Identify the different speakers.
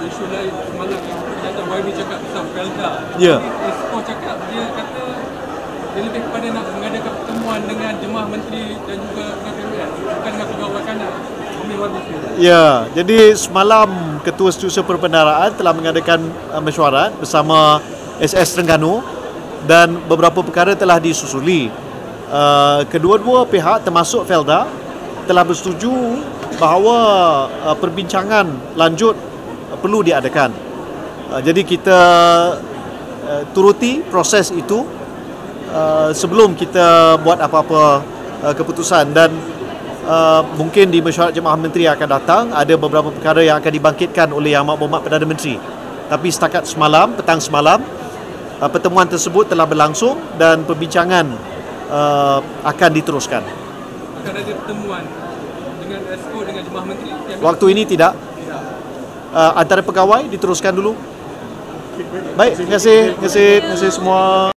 Speaker 1: isu lain semalam yang kata YB cakap pasal Felda.
Speaker 2: Ya.
Speaker 1: Esko cakap dia kata dia lebih kepada nak mengadakan pertemuan dengan jemaah menteri dan juga dengan PWS, bukan dengan pegawai kanan.
Speaker 2: Ya, jadi semalam Ketua Setiausaha Perbendaharaan telah mengadakan mesyuarat bersama SS Terengganu dan beberapa perkara telah disusuli. Kedua-dua pihak termasuk Felda telah bersetuju bahawa perbincangan lanjut perlu diadakan. Jadi kita turuti proses itu sebelum kita buat apa-apa keputusan, dan mungkin di mesyuarat Jemaah Menteri yang akan datang ada beberapa perkara yang akan dibangkitkan oleh Yang Amat Perdana Menteri. Tapi setakat semalam, petang semalam, pertemuan tersebut telah berlangsung dan perbincangan akan diteruskan.
Speaker 1: Akan ada pertemuan dengan Esko dengan Jemaah Menteri?
Speaker 2: Waktu ini tidak. Antara pegawai diteruskan dulu. Baik, terima kasih semua.